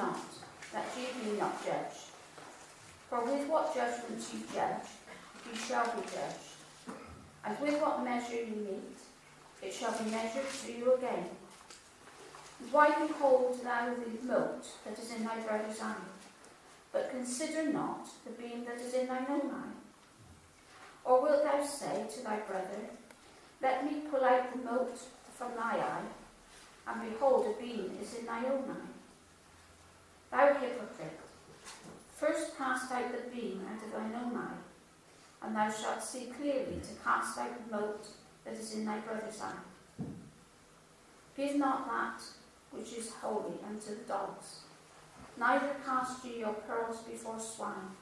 not, that ye be not judged. For with what judgment ye judge, ye shall be judged. And with what measure you meet, it shall be measured to you again. And why behold thou the mote that is in thy brother's eye, but consider not the beam that is in thine own eye? Or wilt thou say to thy brother, let me pull out the mote from thy eye, and behold, a beam is in thy own eye? Thou hypocrite, first cast out the beam out of thine own eye, and thou shalt see clearly to cast out the mote that is in thy brother's eye. Give not that which is holy unto the dogs, neither cast ye your pearls before swine,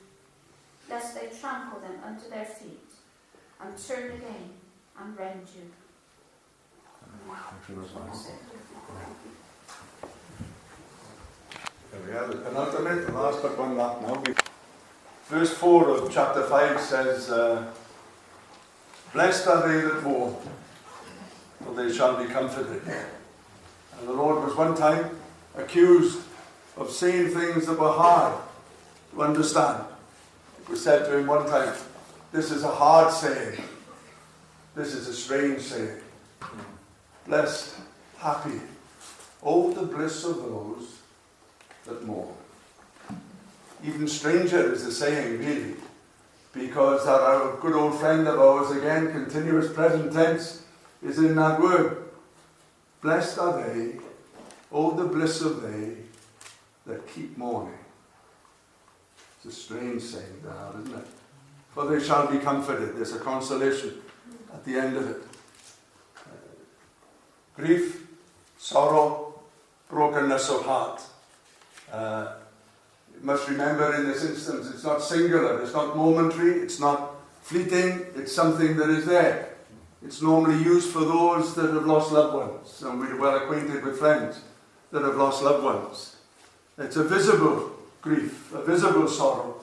lest they trample them under their feet, and turn again and rend you. There we are, the penultimate, the last but one lap now. Verse 4 of chapter 5 says, blessed are they that mourn, for they shall be comforted. And the Lord was one time accused of saying things that were hard to understand. It was said to him one time, this is a hard saying. This is a strange saying. Blessed, happy, oh the bliss of those that mourn. Even stranger is the saying, really, because our good old friend of ours, again, continuous present tense, is in that word. Blessed are they, oh the bliss of they that keep mourning. It's a strange saying to have, isn't it? For they shall be comforted. There's a consolation at the end of it. Grief, sorrow, brokenness of heart. You must remember in this instance, it's not singular, it's not momentary, it's not fleeting, it's something that is there. It's normally used for those that have lost loved ones, and we're well acquainted with friends that have lost loved ones. It's a visible grief, a visible sorrow.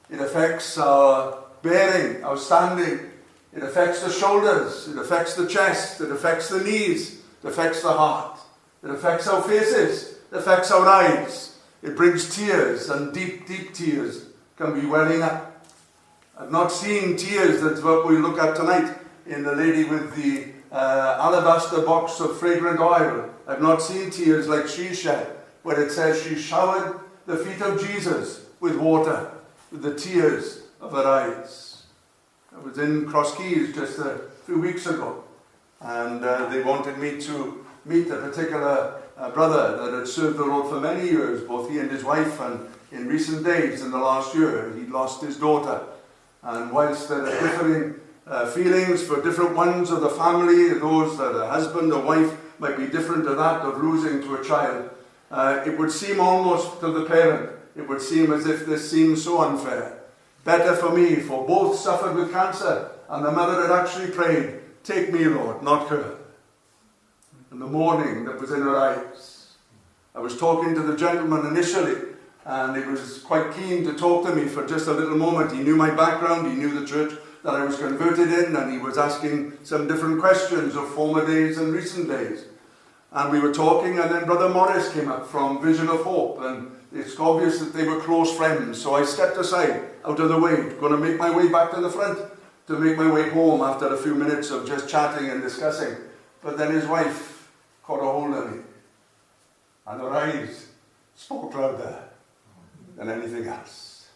It affects our bearing, our standing. It affects the shoulders, it affects the chest, it affects the knees, it affects the heart. It affects our faces, it affects our eyes. It brings tears, and deep, deep tears can be welling up. I've not seen tears, that's what we look at tonight, in the lady with the alabaster box of fragrant oil. I've not seen tears like she shed, where it says she showered the feet of Jesus with water, with the tears of her eyes. I was in Cross Keys just a few weeks ago, and they wanted me to meet a particular brother that had served the Lord for many years, both he and his wife, and in recent days, in the last year, he'd lost his daughter. And whilst there are differing feelings for different ones of the family, those that a husband or wife might be different to that of losing to a child, it would seem almost to the parent, it would seem as if this seems so unfair. Better for me, for both suffered with cancer, and the mother had actually prayed, take me, Lord, not her. And the mourning that was in her eyes. I was talking to the gentleman initially, and he was quite keen to talk to me for just a little moment. He knew my background, he knew the church that I was converted in, and he was asking some different questions of former days and recent days. And we were talking, and then Brother Morris came up from Vision of Hope, and it's obvious that they were close friends. So I stepped aside, out of the way, going to make my way back to the front, to make my way home after a few minutes of just chatting and discussing. But then his wife caught a hold of me, and her eyes spoke louder than anything else.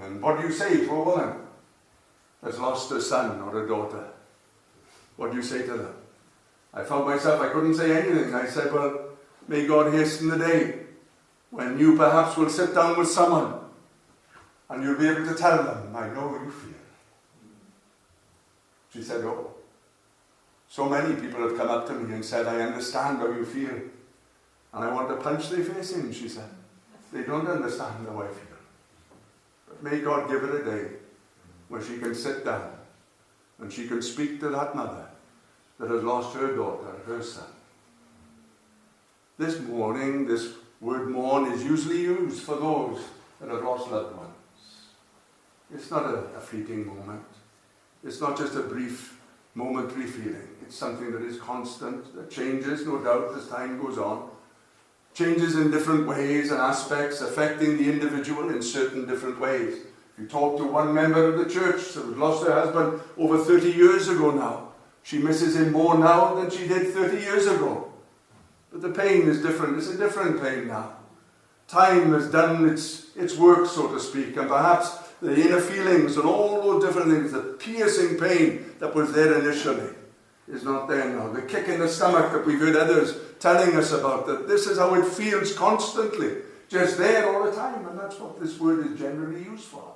And what do you say to a woman that's lost a son or a daughter? What do you say to them? I found myself, I couldn't say anything. I said, well, may God hasten the day when you perhaps will sit down with someone and you'll be able to tell them, I know how you feel. She said, oh. So many people have come up to me and said, I understand how you feel. And I want to punch their face in, she said. They don't understand how I feel. But may God give her a day where she can sit down and she can speak to that mother that has lost her daughter, her son. This mourning, this word mourn, is usually used for those that have lost loved ones. It's not a fleeting moment. It's not just a brief, momentary feeling. It's something that is constant, that changes, no doubt, as time goes on. Changes in different ways and aspects, affecting the individual in certain different ways. If you talk to one member of the church that lost her husband over 30 years ago now, she misses him more now than she did 30 years ago. But the pain is different. It's a different pain now. Time has done its work, so to speak, and perhaps the inner feelings and all those different things, the piercing pain that was there initially is not there now. The kick in the stomach that we've heard others telling us about, that this is how it feels constantly, just there all the time, and that's what this word is generally used for.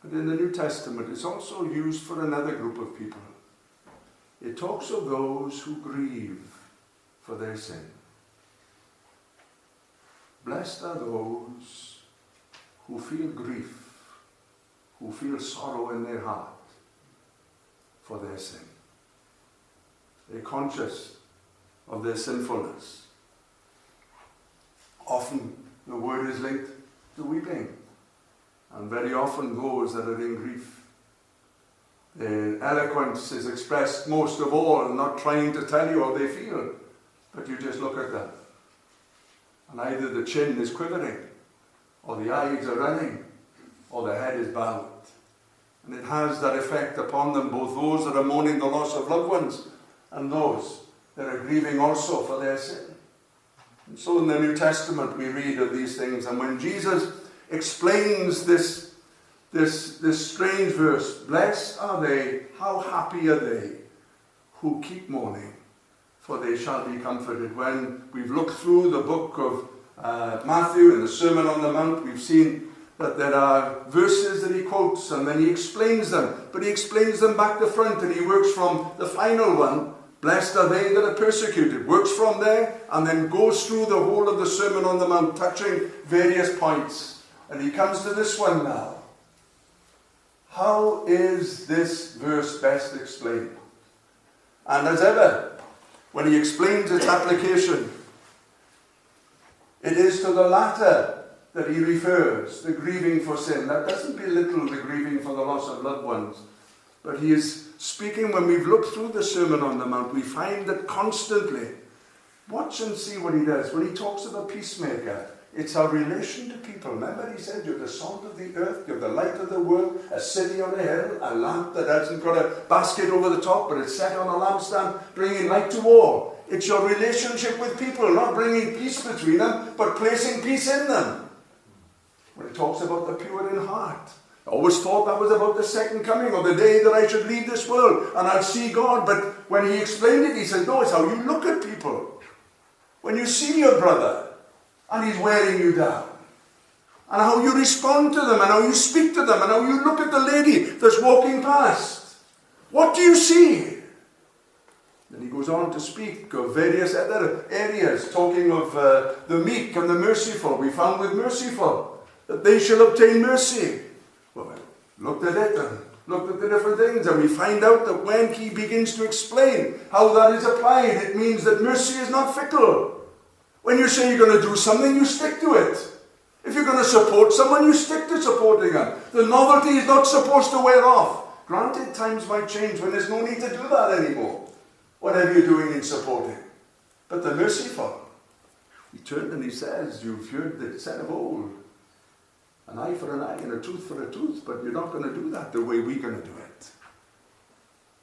But in the New Testament, it's also used for another group of people. It talks of those who grieve for their sin. Blessed are those who feel grief, who feel sorrow in their heart for their sin. They're conscious of their sinfulness. Often the word is linked to weeping, and very often those that are in grief. Their eloquence is expressed most of all not trying to tell you how they feel, but you just look at them. And either the chin is quivering, or the eyes are running, or the head is bowed. And it has that effect upon them, both those that are mourning the loss of loved ones and those that are grieving also for their sin. And so in the New Testament we read of these things, and when Jesus explains this strange verse, blessed are they, how happy are they who keep mourning, for they shall be comforted. When we've looked through the book of Matthew and the Sermon on the Mount, we've seen that there are verses that he quotes and then he explains them, but he explains them back to front, and he works from the final one, blessed are they that are persecuted, works from there and then goes through the whole of the Sermon on the Mount, touching various points. And he comes to this one now. How is this verse best explained? And as ever, when he explains its application, it is to the latter that he refers, the grieving for sin. That doesn't belittle the grieving for the loss of loved ones. But he is speaking, when we've looked through the Sermon on the Mount, we find that constantly, watch and see what he does. When he talks of a peacemaker, it's our relation to people. Remember he said, you're the salt of the earth, you're the light of the world, a city on a hill, a lamp that hasn't got a basket over the top, but it's set on a lampstand, bringing light to all. It's your relationship with people, not bringing peace between them, but placing peace in them. When it talks about the pure in heart, I always thought that was about the second coming, or the day that I should leave this world and I'll see God. But when he explained it, he said, no, it's how you look at people. When you see your brother and he's wearing you down, and how you respond to them, and how you speak to them, and how you look at the lady that's walking past. What do you see? Then he goes on to speak of various other areas, talking of the meek and the merciful. We found with merciful that they shall obtain mercy. Well, looked at it and looked at the different things, and we find out that when he begins to explain how that is applied, it means that mercy is not fickle. When you say you're going to do something, you stick to it. If you're going to support someone, you stick to supporting them. The novelty is not supposed to wear off. Granted, times might change when there's no need to do that anymore, whatever you're doing in supporting. But the merciful, he turned and he says, you've heard it said of old, an eye for an eye and a tooth for a tooth, but you're not going to do that the way we're going to do it.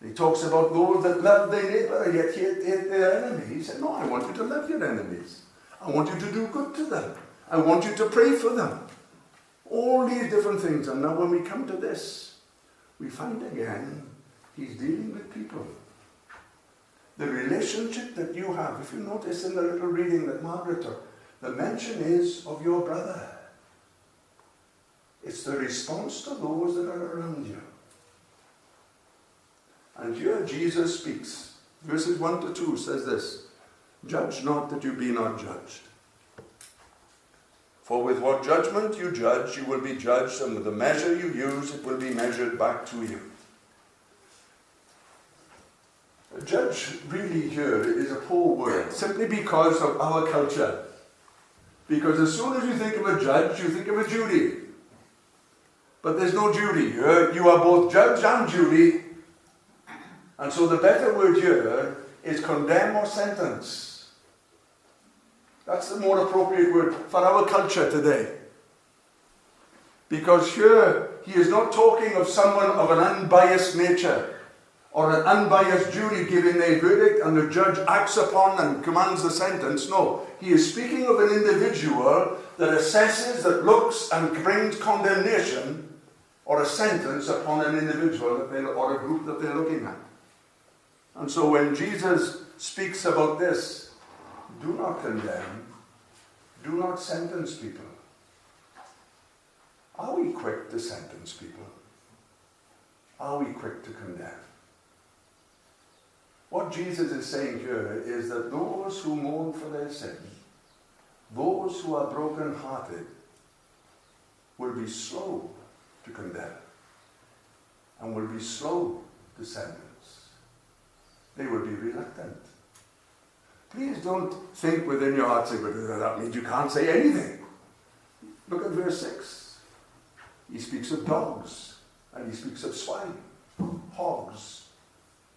He talks about those that love their neighbour yet hate their enemy. He said, no, I want you to love your enemies. I want you to do good to them. I want you to pray for them. All these different things. And now when we come to this, we find again, he's dealing with people. The relationship that you have, if you notice in the little reading that Margaret took, the mention is of your brother. It's the response to those that are around you. And here Jesus speaks. Verses 1 to 2 says this, judge not that you be not judged. For with what judgment you judge, you will be judged, and with the measure you use, it will be measured back to you. A judge really here is a poor word, simply because of our culture. Because as soon as you think of a judge, you think of a jury. But there's no jury here. You are both judge and jury. And so the better word here is condemn or sentence. That's the more appropriate word for our culture today. Because here, he is not talking of someone of an unbiased nature, or an unbiased jury giving their verdict and the judge acts upon and commands the sentence. No, he is speaking of an individual that assesses, that looks and brings condemnation or a sentence upon an individual or a group that they're looking at. And so when Jesus speaks about this, do not condemn, do not sentence people. Are we quick to sentence people? Are we quick to condemn? What Jesus is saying here is that those who mourn for their sin, those who are broken-hearted, will be slow to condemn and will be slow to sentence. They will be reluctant. Please don't think within your heart, say, but that means you can't say anything. Look at verse 6. He speaks of dogs, and he speaks of swine, hogs.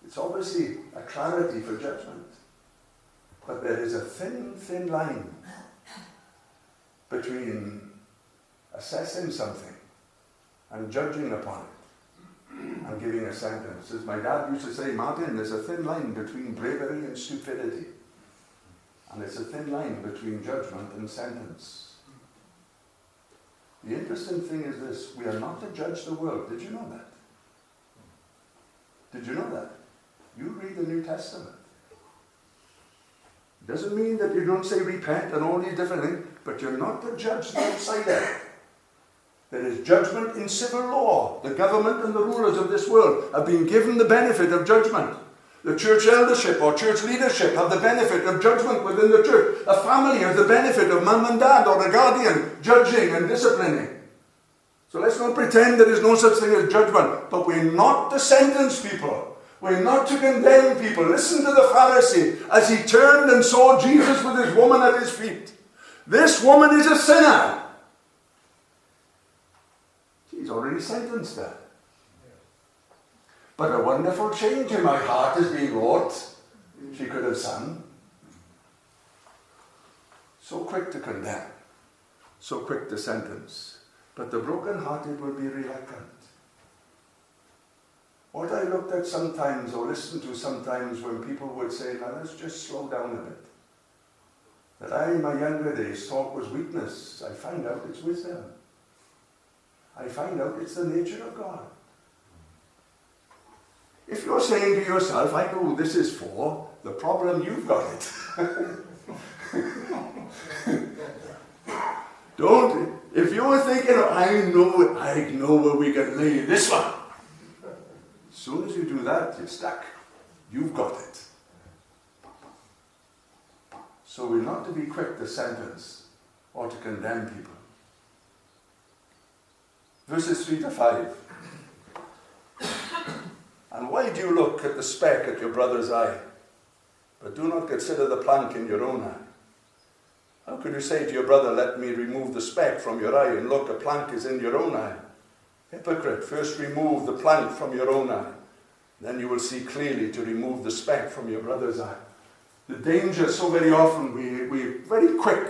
It's obviously a clarity for judgment. But there is a thin, thin line between assessing something and judging upon it and giving a sentence. As my dad used to say, Martin, there's a thin line between bravery and stupidity. And there's a thin line between judgment and sentence. The interesting thing is this: we are not to judge the world. Did you know that? Did you know that? You read the New Testament. It doesn't mean that you don't say repent and all these different things, but you're not to judge the outsider. There is judgment in civil law. The government and the rulers of this world have been given the benefit of judgment. The church eldership or church leadership have the benefit of judgment within the church. A family has the benefit of mum and dad or a guardian judging and disciplining. So let's not pretend there is no such thing as judgment. But we're not to sentence people. We're not to condemn people. Listen to the Pharisee as he turned and saw Jesus with his woman at his feet. This woman is a sinner. He's already sentenced her. But a wonderful change in my heart is being wrought, she could have sung. So quick to condemn, so quick to sentence. But the broken-hearted will be reluctant. What I looked at sometimes or listened to sometimes when people would say, now let's just slow down a bit. That I in my younger days thought was weakness. I find out it's wisdom. I find out it's the nature of God. If you're saying to yourself, I know who this is for, the problem, you've got it. Don't, if you're thinking, I know where we can lay this one. As soon as you do that, you're stuck. You've got it. So we're not to be quick to sentence or to condemn people. Verses 3 to 5. And why do you look at the speck at your brother's eye, but do not consider the plank in your own eye? How could you say to your brother, let me remove the speck from your eye, and look, a plank is in your own eye? Hypocrite, first remove the plank from your own eye, then you will see clearly to remove the speck from your brother's eye. The danger, so very often, we're very quick,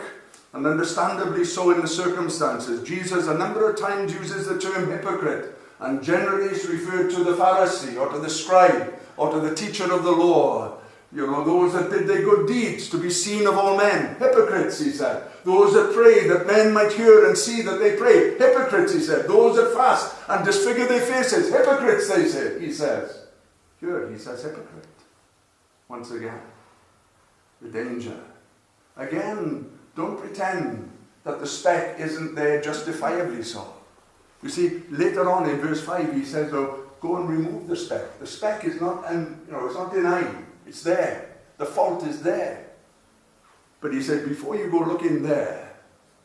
and understandably so in the circumstances. Jesus a number of times uses the term hypocrite, and generally is referred to the Pharisee, or to the scribe, or to the teacher of the law. You know, those that did their good deeds to be seen of all men. Hypocrites, he said. Those that pray that men might hear and see that they pray. Hypocrites, he said. Those that fast and disfigure their faces. Hypocrites, they say, he says. Here, he says hypocrite. Once again. The danger. Again, don't pretend that the speck isn't there justifiably so. You see, later on in verse 5, he says, oh, go and remove the speck. The speck is not, it's not denying. It's there. The fault is there. But he said, before you go looking there,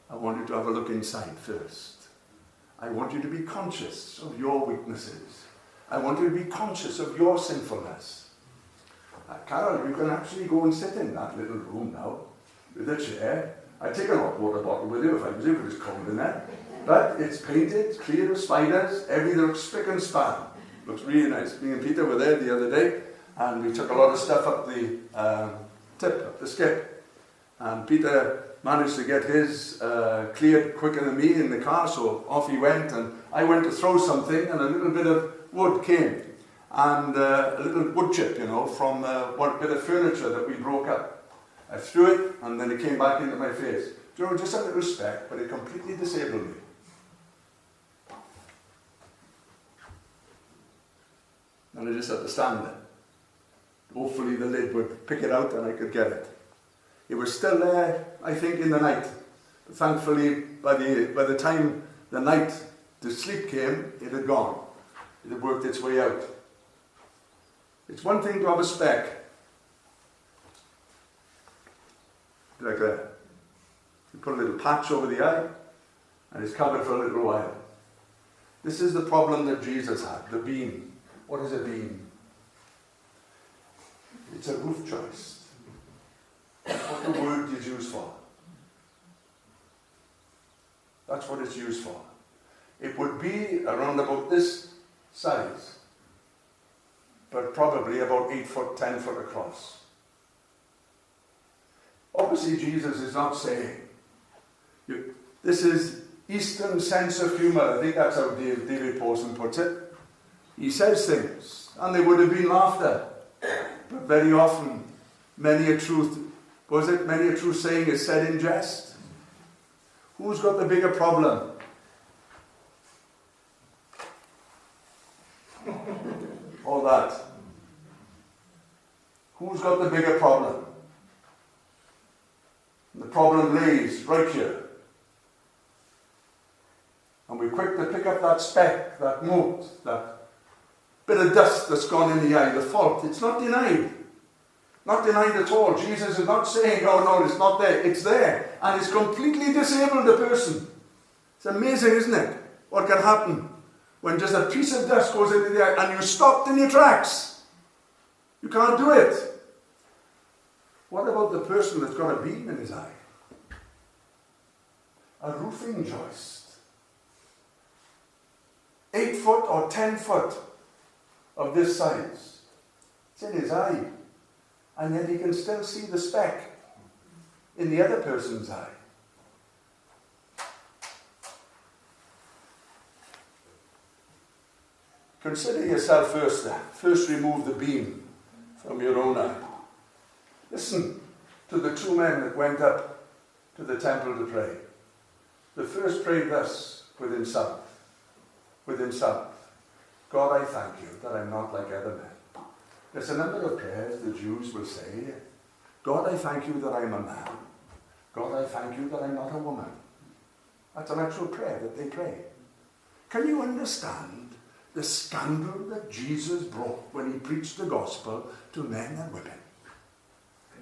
I want you to have a look inside first. I want you to be conscious of your weaknesses. I want you to be conscious of your sinfulness. Carol, you can actually go and sit in that little room now with a chair. I'd take a hot water bottle with you if I was able, it's cold in there. But it's painted, clear of spiders, everything looks spick and span. Looks really nice. Me and Peter were there the other day, and we took a lot of stuff up the skip. And Peter managed to get his cleared quicker than me in the car, so off he went, and I went to throw something, and a little bit of wood came, and a little wood chip, from one bit of furniture that we broke up. I threw it, and then it came back into my face. Just a little speck, but it completely disabled me. And I just had to stand there. Hopefully the lid would pick it out and I could get it. It was still there, I think, in the night. But thankfully, by the time the night to sleep came, it had gone. It had worked its way out. It's one thing to have a speck, like that. You put a little patch over the eye, and it's covered for a little while. This is the problem that Jesus had, the beam. What is a beam? It's a roof joist. That's what the word is used for. That's what it's used for. It would be around about this size, but probably about 8 foot, 10 foot across. Obviously, Jesus is not saying, this is Eastern sense of humor. I think that's how David Pawson puts it. He says things, and there would have been laughter, but very often, many a true saying is said in jest. Who's got the bigger problem? All that. Who's got the bigger problem? And the problem lays right here. And we're quick to pick up that speck, that mote, that bit of dust that's gone in the eye, the fault. It's not denied. Not denied at all. Jesus is not saying, oh no, it's not there. It's there. And it's completely disabled the person. It's amazing, isn't it? What can happen when just a piece of dust goes into the eye and you're stopped in your tracks. You can't do it. What about the person that's got a beam in his eye? A roofing joist. 8 foot or 10 foot of this size. It's in his eye. And yet he can still see the speck in the other person's eye. Consider yourself first then. First remove the beam from your own eye. Listen to the two men that went up to the temple to pray. The first prayed thus with himself. God, I thank you that I'm not like other men. There's a number of prayers the Jews will say. God, I thank you that I'm a man. God, I thank you that I'm not a woman. That's an actual prayer that they pray. Can you understand the scandal that Jesus brought when he preached the gospel to men and women?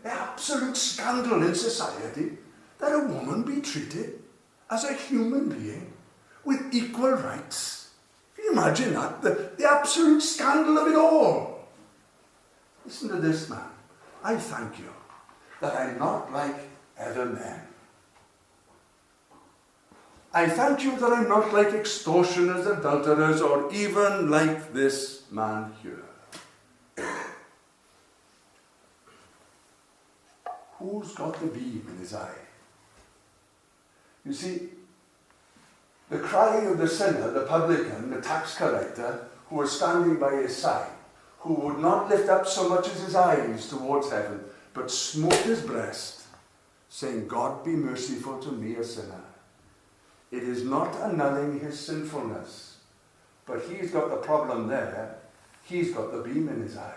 The absolute scandal in society that a woman be treated as a human being with equal rights. Can you imagine that? The absolute scandal of it all. Listen to this, man. I thank you that I'm not like other men. I thank you that I'm not like extortioners, adulterers, or even like this man here. Who's got the beam in his eye? You see, the cry of the sinner, the publican, the tax collector, who was standing by his side, who would not lift up so much as his eyes towards heaven, but smote his breast, saying, God be merciful to me, a sinner. It is not annulling his sinfulness, but he's got the problem there. He's got the beam in his eye.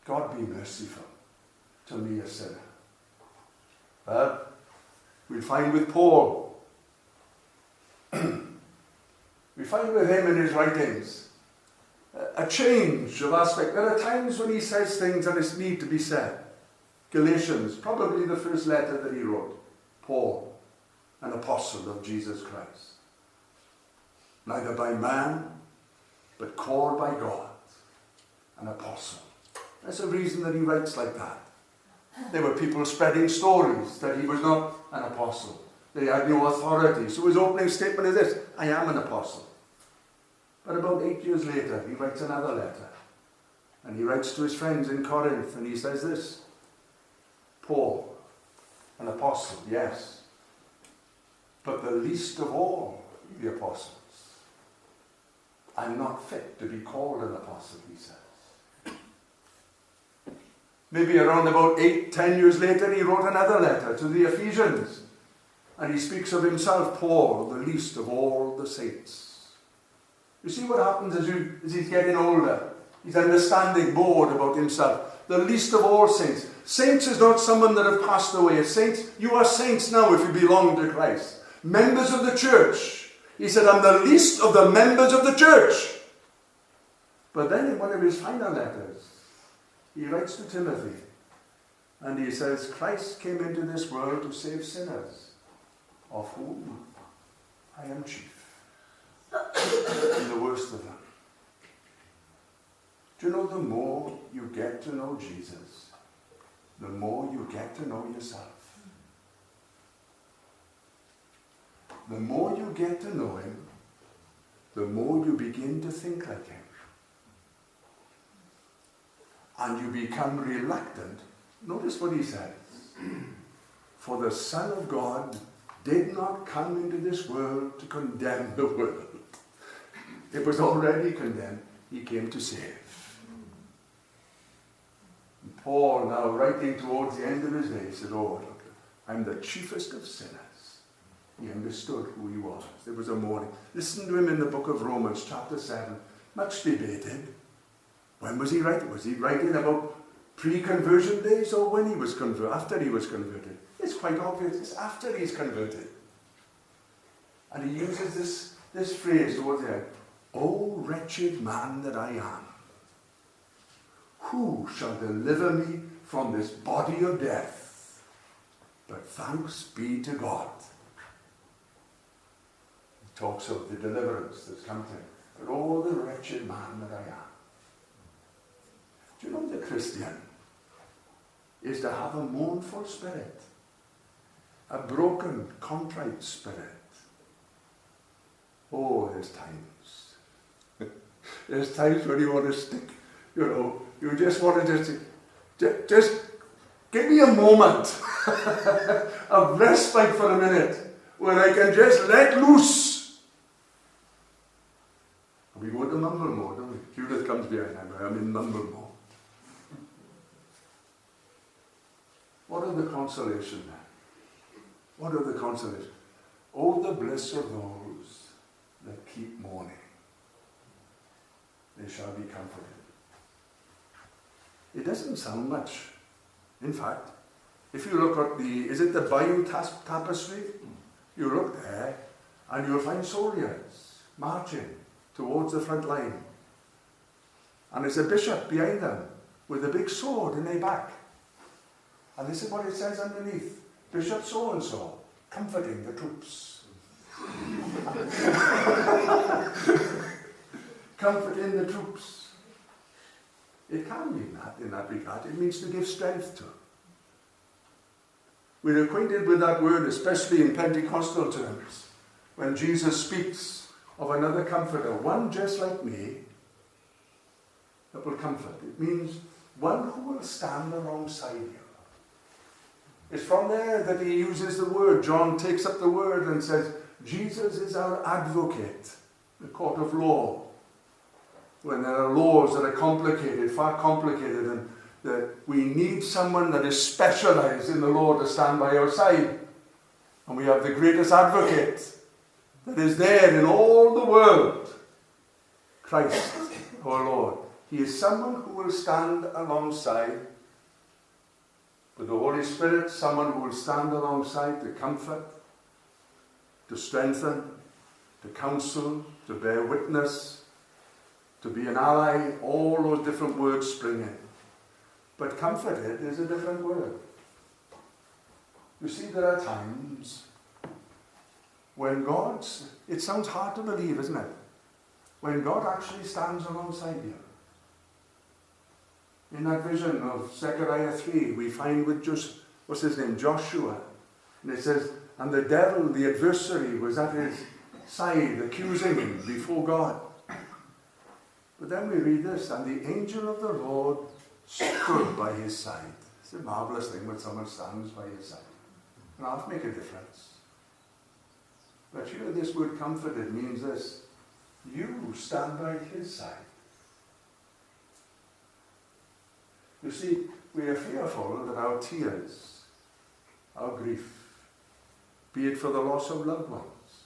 God be merciful to me, a sinner. Well, we find with Paul, we find with him in his writings a change of aspect. There are times when he says things that need to be said. Galatians, probably the first letter that he wrote. Paul, an apostle of Jesus Christ. Neither by man, but called by God, an apostle. There's a reason that he writes like that. There were people spreading stories that he was not an apostle. They had no authority. So his opening statement is this: I am an apostle. But about 8 years later, he writes another letter. And he writes to his friends in Corinth, and he says this: Paul, an apostle, yes, but the least of all the apostles. I'm not fit to be called an apostle, he says. Maybe around about 8-10 years later, he wrote another letter to the Ephesians. And he speaks of himself, Paul, the least of all the saints. You see what happens as he's getting older? He's understanding more about himself. The least of all saints. Saints is not someone that have passed away. Saints, you are saints now if you belong to Christ. Members of the church. He said, I'm the least of the members of the church. But then in one of his final letters, he writes to Timothy, and he says, Christ came into this world to save sinners, of whom I am chief. And the worst of them. Do you know, the more you get to know Jesus, the more you get to know yourself. The more you get to know him, the more you begin to think like him. And you become reluctant. Notice what he says. For the Son of God did not come into this world to condemn the world. It was already condemned. He came to save. And Paul, now writing towards the end of his days, said, oh, look, I'm the chiefest of sinners. He understood who he was. There was a mourning. Listen to him in the book of Romans, chapter 7. Much debated. When was he writing? Was he writing about pre-conversion days or when he was converted? After he was converted. It's quite obvious. It's after he's converted. And he uses this phrase towards the end. O wretched man that I am, who shall deliver me from this body of death? But thanks be to God. He talks of the deliverance that's come to him. But oh, the wretched man that I am. Do you know the Christian is to have a mournful spirit, a broken, contrite spirit? Oh, there's times. There's times when you want to stick, you just want to just give me a moment of respite for a minute where I can just let loose. We go into mumble mode, don't we? Judith comes behind, I'm in mumble mode. What are the consolation then? What are the consolation? Oh, the bliss of those that keep mourning. They shall be comforted. It doesn't sound much. In fact, if you look at is it the Bayou Tapestry? You look there and you'll find soldiers marching towards the front line. And there's a bishop behind them with a big sword in their back. And this is what it says underneath. Bishop so-and-so, comforting the troops. Comforting the troops. It can mean that in that regard. It means to give strength to. We're acquainted with that word, especially in Pentecostal terms, when Jesus speaks of another comforter, one just like me, that will comfort. It means one who will stand alongside you. It's from there that he uses the word. John takes up the word and says, Jesus is our advocate, the court of law. When there are laws that are complicated, far complicated, and that we need someone that is specialized in the law to stand by our side. And we have the greatest advocate that is there in all the world, Christ, our Lord. He is someone who will stand alongside. With the Holy Spirit, someone who will stand alongside to comfort, to strengthen, to counsel, to bear witness, to be an ally. All those different words spring in. But comforted is a different word. You see, there are times when it sounds hard to believe, isn't it? When God actually stands alongside you. In that vision of Zechariah 3, we find with Joshua. And it says, and the devil, the adversary, was at his side, accusing him before God. But then we read this, and the angel of the Lord stood by his side. It's a marvellous thing when someone stands by your side. And that'll make a difference. But you know, this word comforted means this. You stand by his side. You see, we are fearful that our tears, our grief, be it for the loss of loved ones,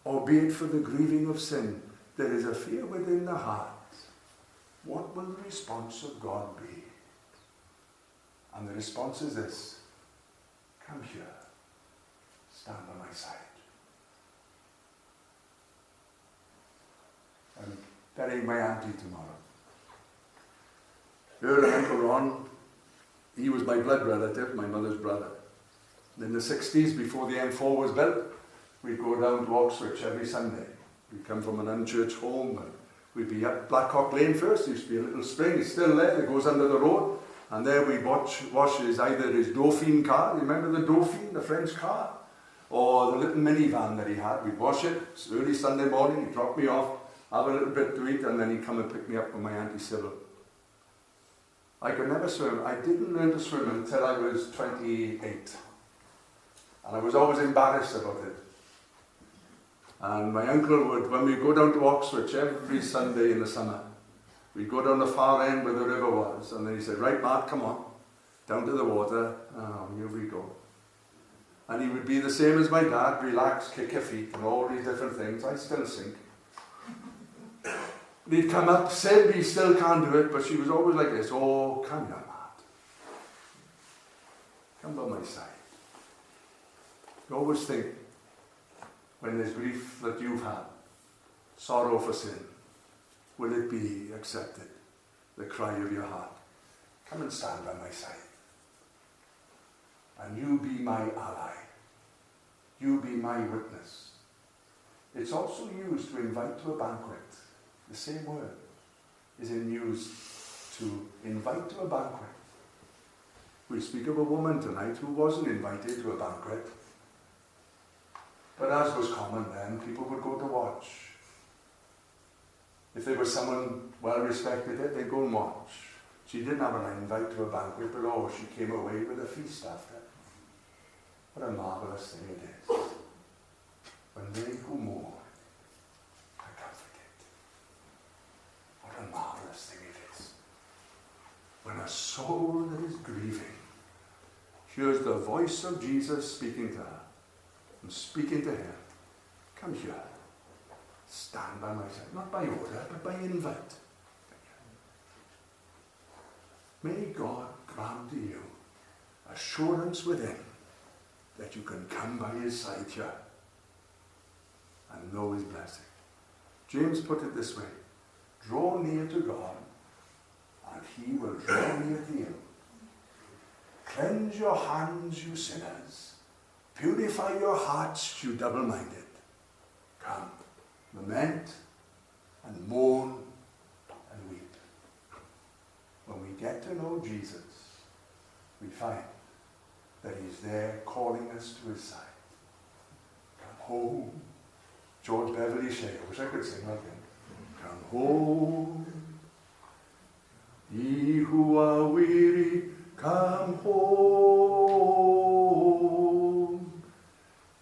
or be it for the grieving of sin, there is a fear within the heart. What will the response of God be? And the response is this: come here, stand by my side. I'm burying my auntie tomorrow. Her and Uncle Ron, he was my blood relative, my mother's brother. And in the 60s, before the M4 was built, we'd go down to Oxford every Sunday. We'd come from an unchurched home, and we'd be up Blackcock Lane first. There used to be a little spring, it's still there, that goes under the road. And there we'd wash either his Dauphine car, remember the Dauphine, the French car? Or the little minivan that he had. We'd wash it, it's early Sunday morning, he'd drop me off, have a little bit to eat, and then he'd come and pick me up with my Auntie Sybil. I could never swim. I didn't learn to swim until I was 28. And I was always embarrassed about it. And my uncle would, when we go down to Oxford every Sunday in the summer, we'd go down the far end where the river was, and then he said, right, Mark, come on, down to the water. Oh, here we go. And he would be the same as my dad, relax, kick your feet, and all these different things. I still sink. He'd come up, said he still can't do it, but she was always like this, oh, come here, Matt. Come by my side. You always think, when there's grief that you've had, sorrow for sin, will it be accepted? The cry of your heart. Come and stand by my side. And you be my ally. You be my witness. It's also used to invite to a banquet. The same word is used to invite to a banquet. We speak of a woman tonight who wasn't invited to a banquet. But as was common then, people would go to watch. If there was someone well respected, they'd go and watch. She didn't have an invite to a banquet, but oh, she came away with a feast after. What a marvellous thing it is. When they who mourn are comforted. What a marvellous thing it is. When a soul that is grieving hears the voice of Jesus speaking to her, and speaking to him, come here, stand by my side, not by order, but by invite. May God grant to you assurance within that you can come by his side here and know his blessing. James put it this way: draw near to God, and he will draw near to you. Cleanse your hands, you sinners. Purify your hearts, you double-minded. Come, lament and mourn and weep. When we get to know Jesus, we find that he's there calling us to his side. Come home. George Beverly Shea. I wish I could sing like him. Come home. Ye who are weary, come home.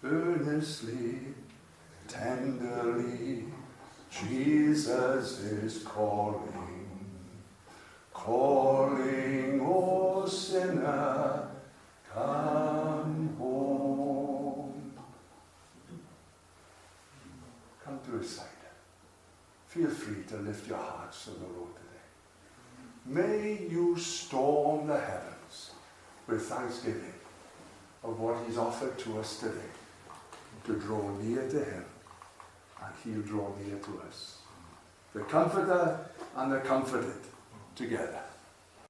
Earnestly, tenderly, Jesus is calling. Calling, O sinner, come home. Come to his side. Feel free to lift your hearts to the Lord today. May you storm the heavens with thanksgiving of what he's offered to us today, to draw near to him, and he'll draw near to us. The Comforter and the Comforted together.